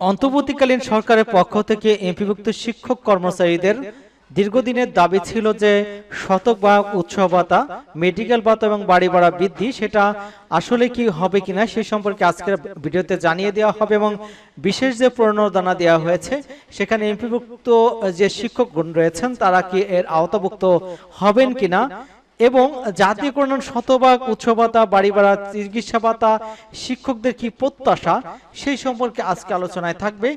অন্তর্বর্তীকালীন সরকারের পক্ষ থেকে এমপিভুক্ত শিক্ষক কর্মচারীদের দীর্ঘদিনের দাবি ছিল যে শতভাগ উৎসব ভাতা, মেডিকেল ভাতা এবং বাড়ি ভাড়া বৃদ্ধি সেটা আসলে কি হবে কিনা সে সম্পর্কে আজকের ভিডিওতে জানিয়ে দেওয়া হবে এবং বিশেষ যে প্রণোদনা দেওয়া হয়েছে সেখানে এমপিভুক্ত যে শিক্ষকগণ রয়েছেন তারা কি এর আওতাভুক্ত হবেন কিনা এবং জাতীয়করণ শতভাগ উৎসব ভাতা, বাড়ি ভাড়া, চিকিৎসা ভাতা, শিক্ষকদের কি প্রত্যাশা সেই সম্পর্কে আজকে আলোচনায় থাকবে।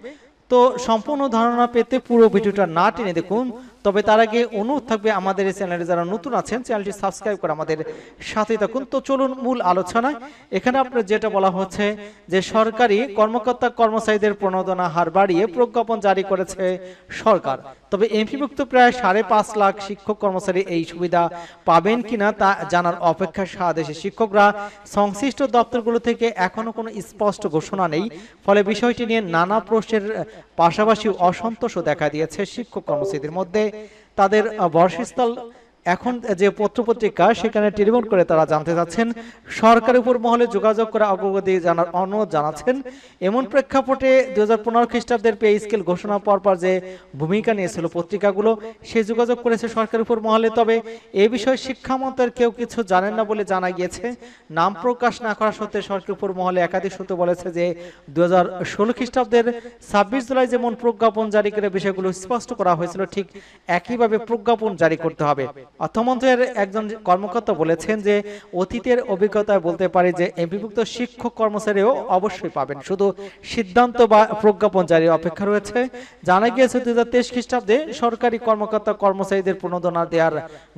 তো সম্পূর্ণ ধারণা পেতে পুরো ভিডিওটা না টেনে দেখুন। তবে তার আগে অনুরোধ থাকবে আমাদের এই চ্যানেলে যারা নতুন আছেন চ্যানেলটি সাবস্ক্রাইব করে আমাদের সাথে থাকুন। তো চলুন মূল আলোচনায়। এখানে আপনার যেটা বলা হচ্ছে যে সরকারি কর্মকর্তা কর্মচারীদের প্রণোদনা হার বাড়িয়ে প্রজ্ঞাপন জারি করেছে সরকার। তবে এমপিভুক্ত প্রায় 5.5 লাখ শিক্ষক কর্মচারী এই সুবিধা পাবেন কিনা তা জানার অপেক্ষা সারা দেশের শিক্ষকরা। সংশ্লিষ্ট দপ্তরগুলো থেকে এখনো কোনো স্পষ্ট ঘোষণা নেই, ফলে বিষয়টি নিয়ে নানা প্রশ্নের পাশাপাশি অসন্তোষও দেখা দিয়েছে শিক্ষক কর্মচারীদের মধ্যে। তাদের বর্ষস্থল এখন যে পত্রপত্রিকা সেখানে টেলিফোন করে তারা জানতে চাচ্ছেন, সরকারের উপর মহলে যোগাযোগ করে অগ্রগতি জানার অনুরোধ জানাচ্ছেন। এমন প্রেক্ষাপটে 2015 খ্রিস্টাব্দের পে স্কেল ঘোষণা পর যে ভূমিকা নিয়েছিল পত্রিকাগুলো সে যোগাযোগ করেছে সরকারের উপর মহলে। তবে এ বিষয়ে শিক্ষামন্ত্রীর কেউ কিছু জানেন না বলে জানা গিয়েছে। নাম প্রকাশ না করা সত্ত্বে সরকারের উপর মহলে একাধিক সূত্র বলেছে যে 2016 খ্রিস্টাব্দের 26 জুলাই যেমন প্রজ্ঞাপন জারি করে বিষয়গুলো স্পষ্ট করা হয়েছিল ঠিক একইভাবে প্রজ্ঞাপন জারি করতে হবে। অর্থমন্ত্রীর একজন কর্মকর্তা বলেছেন যে অতীতের অভিজ্ঞতায় বলতে পারি যে এমপিভুক্ত শিক্ষক কর্মচারীও অবশ্যই পাবেন, শুধু সিদ্ধান্ত বা প্রজ্ঞাপন জারির অপেক্ষা রয়েছে। জানা গিয়েছে 2023 খ্রিস্টাব্দে সরকারি কর্মকর্তা কর্মচারীদের প্রণোদনা দেওয়ার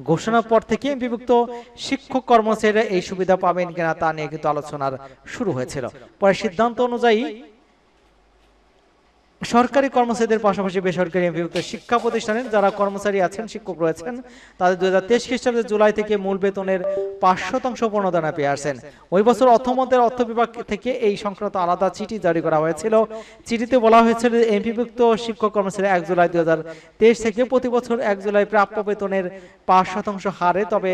ঘোষণার পর থেকে এমপিভুক্ত শিক্ষক কর্মচারীরা এই সুবিধা পাবেন কিনা তা নিয়ে কিন্তু আলোচনার শুরু হয়েছিল। পরে সিদ্ধান্ত অনুযায়ী সরকারি কর্মচারীদের পাশাপাশি বেসরকারি এমপিভুক্ত শিক্ষা প্রতিষ্ঠানের যারা কর্মচারী আছেন, শিক্ষক রয়েছেন, তাদের 2023 খ্রিস্টাব্দের জুলাই থেকে মূল বেতনের 5% প্রণোদনা পেয়ে আসছেন। ওই বছর অর্থমন্ত্রীর অর্থ বিভাগ থেকে এই সংক্রান্ত আলাদা চিঠি জারি করা হয়েছিল। চিঠিতে বলা হয়েছিল যে এমপিভুক্ত শিক্ষক কর্মচারী 1 জুলাই 2023 থেকে প্রতি বছর 1 জুলাই প্রাপ্য বেতনের 5% হারে, তবে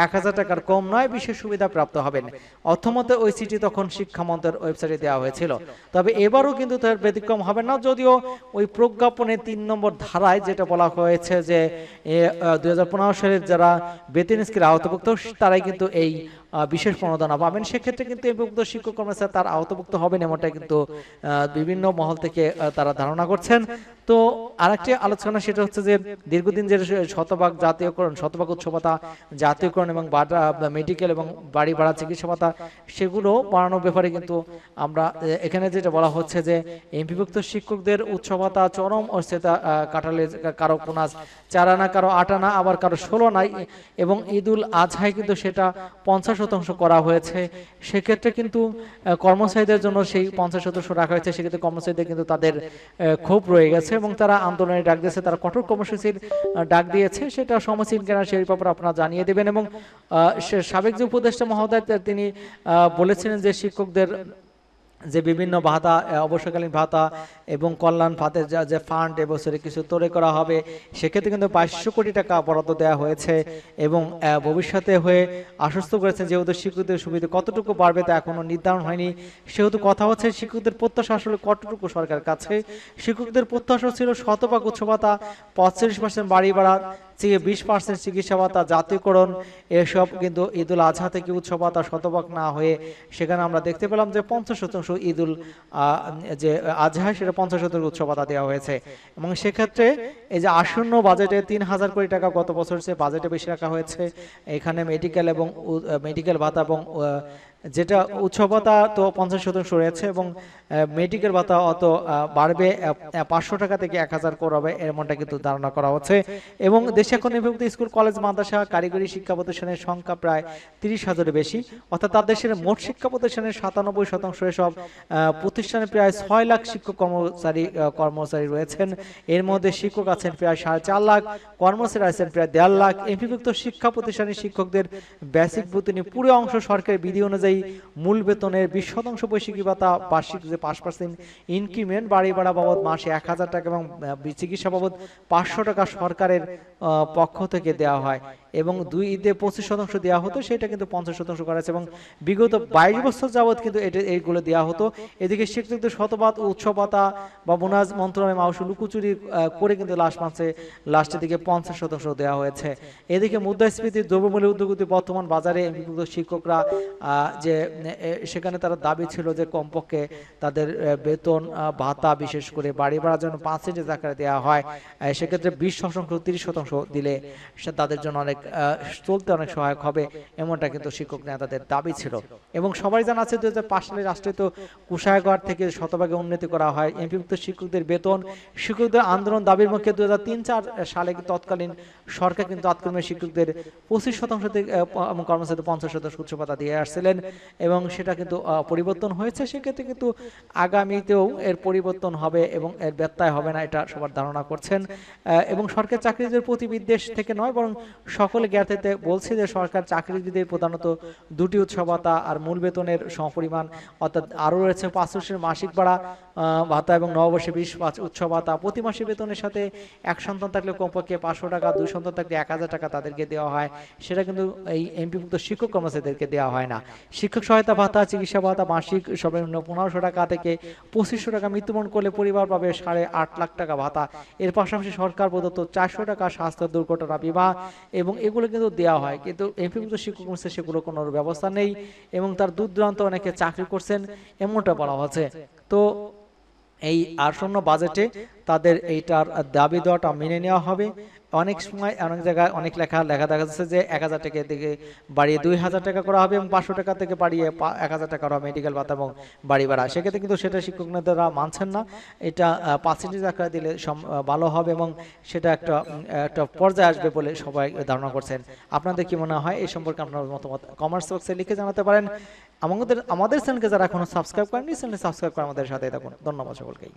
1000 টাকার কম নয়, বিশেষ সুবিধা প্রাপ্ত হবেন। অর্থমন্ত্রীর ওই চিঠি তখন শিক্ষামন্ত্রীর ওয়েবসাইটে দেওয়া হয়েছিল। তবে এবারও কিন্তু তার ব্যতিক্রম হবে না, যদিও ওই প্রজ্ঞাপনে 3 নম্বর ধারায় যেটা বলা হয়েছে যে 2015 সালের যারা বেতন স্কেলে আওতাভুক্ত তারাই কিন্তু এই বিশেষ প্রণোদনা পাবেন। সেক্ষেত্রে কিন্তু এমপিভুক্ত শিক্ষক কর্মচারী তার আওতাভুক্ত হবেন এমনটা কিন্তু বিভিন্ন মহল থেকে তারা ধারণা করছেন। তো আরেকটি আলোচনা সেটা হচ্ছে যে দীর্ঘদিন যে শতভাগ জাতীয়করণ, শতভাগ উৎসব ভাতা, জাতীয়করণ এবং মেডিকেল এবং বাড়ি ভাড়া, চিকিৎসা ভাতা সেগুলো বাড়ানোর ব্যাপারে কিন্তু আমরা এখানে যেটা বলা হচ্ছে যে এমপিভুক্ত শিক্ষকদের উৎসব ভাতা চরম অস্থিরতা কাটালে কারো 4 আনা, কারো 8 আনা, আবার কারো 16 আনা এবং ঈদুল আজহায় কিন্তু সেটা 50% করা হয়েছে। সেক্ষেত্রে কিন্তু কর্মচারীদের জন্য সেই 50% রাখা হয়েছে। সেক্ষেত্রে কর্মচারীদের কিন্তু তাদের ক্ষোভ রয়ে গেছে এবং তারা আন্দোলনের ডাক দিয়েছে, তারা কঠোর কর্মসূচির ডাক দিয়েছে। সেটা সমীচীন কিনা সেই ব্যাপারে আপনারা জানিয়ে দেবেন। এবং সাবেক যে উপদেষ্টা মহোদয় তিনি বলেছিলেন যে শিক্ষকদের যে বিভিন্ন ভাতা, অবসরকালীন ভাতা এবং কল্যাণ ভাতের যে ফান্ড এবছরে কিছু তৈরি করা হবে, সেক্ষেত্রে কিন্তু 2200 কোটি টাকা বরাদ্দ দেওয়া হয়েছে এবং ভবিষ্যতে হয়ে আশ্বস্ত করেছেন যেহেতু শিক্ষকদের সুবিধা কতটুকু বাড়বে তা এখনো নির্ধারণ হয়নি। সেহেতু কথা হচ্ছে শিক্ষকদের প্রত্যাশা আসলে কতটুকু সরকারের কাছে। শিক্ষকদের প্রত্যাশা ছিল শতভাগ উৎসব ভাতা, 45% বাড়ি ভাড়া, 20% চিকিৎসা ভাতা, জাতীয়করণ, এসব কিন্তু ঈদুল আজহা থেকে উৎসব ভাতা শতভাগ না হয়ে সেখানে আমরা দেখতে পেলাম যে 50% ঈদুল যে আজহা সেটা 50% উৎসব ভাতা দেওয়া হয়েছে। এবং সেক্ষেত্রে এই যে আসন্ন বাজেটে 3000 কোটি টাকা গত বছর সে বাজেটে বেশি রাখা হয়েছে। এখানে মেডিকেল এবং মেডিকেল ভাতা এবং যেটা উৎসব ভাতা তো 50% রয়েছে এবং মেডিকেল ভাতা অত বাড়বে 500 টাকা থেকে 1000 করবে এমনটা কিন্তু ধারণা করা হচ্ছে। এবং দেশে এখন এমপিভুক্ত স্কুল, কলেজ, মাদ্রাসা, কারিগরি শিক্ষা প্রতিষ্ঠানের সংখ্যা প্রায় 30,000-এর বেশি, অর্থাৎ তার দেশের মোট শিক্ষা প্রতিষ্ঠানের 97% এসব প্রতিষ্ঠানে প্রায় 6 লাখ শিক্ষক কর্মচারী রয়েছেন। এর মধ্যে শিক্ষক আছেন প্রায় 4.5 লাখ, কর্মচারী আছেন প্রায় 1.5 লাখ। এমপিভুক্ত শিক্ষা প্রতিষ্ঠানের শিক্ষকদের বেসিক বেতনে পুরো অংশ সরকারের বিধি অনুযায়ী মূল বেতনের 20% বৈশাখী ভাতা, বার্ষিক যে 5% ইনক্রিমেন্ট, বাড়ি ভাড়া বাবদ মাসে 1000 টাকা এবং চিকিৎসা বাবদ 500 টাকা সরকারের পক্ষ থেকে দেওয়া হয়। এবং 2 ঈদে 25% দেওয়া হতো, সেটা কিন্তু 50% করা হয়েছে এবং বিগত 22 বছর যাবৎ কিন্তু এইগুলো দেওয়া হতো। এদিকে শিক্ষকদের শতভাগ উৎসব ভাতা বা বোনাস মন্ত্রণালয় মাউসুল লুকোচুরি করে কিন্তু লাস্টের দিকে 50% দেওয়া হয়েছে। এদিকে মুদ্রাস্ফীতি, দ্রব্যমূল্য ঊর্ধ্বগতি, বর্তমান বাজারে এমপিভুক্ত শিক্ষকরা যে সেখানে তারা দাবি ছিল যে কমপক্ষে তাদের বেতন ভাতা বিশেষ করে বাড়ি ভাড়ার জন্য 5% আকারে দেওয়া হয়, সেক্ষেত্রে 20% 30% দিলে সে তাদের জন্য অনেক চলতে অনেক সহায়ক হবে, এমনটা কিন্তু শিক্ষক নেতাদের দাবি ছিল। এবং সবাই জানা আছে 2005 সালে রাষ্ট্রীয় কোষাগার থেকে শতভাগে উন্নতি করা হয় এমপিভুক্ত শিক্ষকদের বেতন। শিক্ষকদের আন্দোলন দাবির মুখে 2003-4 সালে তৎকালীন সরকার কিন্তু তাৎক্ষণিক শিক্ষকদের 25% থেকে এবং কর্মচারীদের 50% উচ্চ ভাতা দিয়ে আসছিলেন এবং সেটা কিন্তু পরিবর্তন হয়েছে। সেক্ষেত্রে কিন্তু আগামীতেও এর পরিবর্তন হবে এবং এর ব্যত্যয় হবে না, এটা সবার ধারণা করছেন। এবং সরকার চাকরিজীবীদের প্রতি বিদ্বেষ থেকে নয়, বরং সকলে জ্ঞাতিতে বলছে যে সরকার চাকরিজীবীদের প্রধানত 2টি উৎসব ভাতা আর মূল বেতনের সমপরিমাণ, অর্থাৎ আরও রয়েছে 500 মাসিক ভাড়া ভাতা এবং নববর্ষে 20 উৎসব ভাতা। প্রতি মাসে বেতনের সাথে 1 সন্তান থাকলে কমপক্ষে 500 টাকা, 2 সন্তান থাকলে 1000 টাকা তাদেরকে দেওয়া হয়, সেটা কিন্তু এই এমপিভুক্ত শিক্ষক কর্মচারীদেরকে দেওয়া হয় না। শিক্ষক সহায়তা ভাতা, চিকিৎসা ভাতা মাসিক সর্বনিম্ন 1500 টাকা থেকে 2500 টাকা, মৃত্যুবরণ করলে পরিবার পাবে 8.5 লাখ টাকা ভাতা। এর পাশাপাশি সরকার প্রদত্ত 400 টাকা স্বাস্থ্য দুর্ঘটনা বিমা এবং এগুলো কিন্তু দেওয়া হয়, কিন্তু এমপিভুক্ত শিক্ষক কর্মচারী সেগুলো কোনো ব্যবস্থা নেই এবং তার দূর দূরান্ত অনেকে চাকরি করছেন এমনটা বলা হচ্ছে। তো এই আসন্ন বাজেটে তাদের এইটার দাবি দেওয়াটা মেনে নেওয়া হবে। অনেক সময় অনেক জায়গায় অনেক লেখা দেখা যাচ্ছে যে 1000 টাকা থেকে বাড়িয়ে 2000 টাকা করা হবে এবং 500 টাকা থেকে বাড়িয়ে 1000 টাকা করা মেডিকেল ভাতা এবং বাড়ি ভাড়া। সেক্ষেত্রে কিন্তু সেটা শিক্ষক নেতারা মানছেন না। এটা 5% আকারে দিলে ভালো হবে এবং সেটা একটা পর্যায়ে আসবে বলে সবাই ধারণা করছেন। আপনাদের কি মনে হয় এই সম্পর্কে? আপনার মতামত কমেন্টস বক্সে লিখে জানাতে পারেন। আমাদের চ্যানেলকে যারা এখনো সাবস্ক্রাইব করেননি, চ্যানেল সাবস্ক্রাইব করে আমাদের সাথে থাকুন। ধন্যবাদ সকলকে।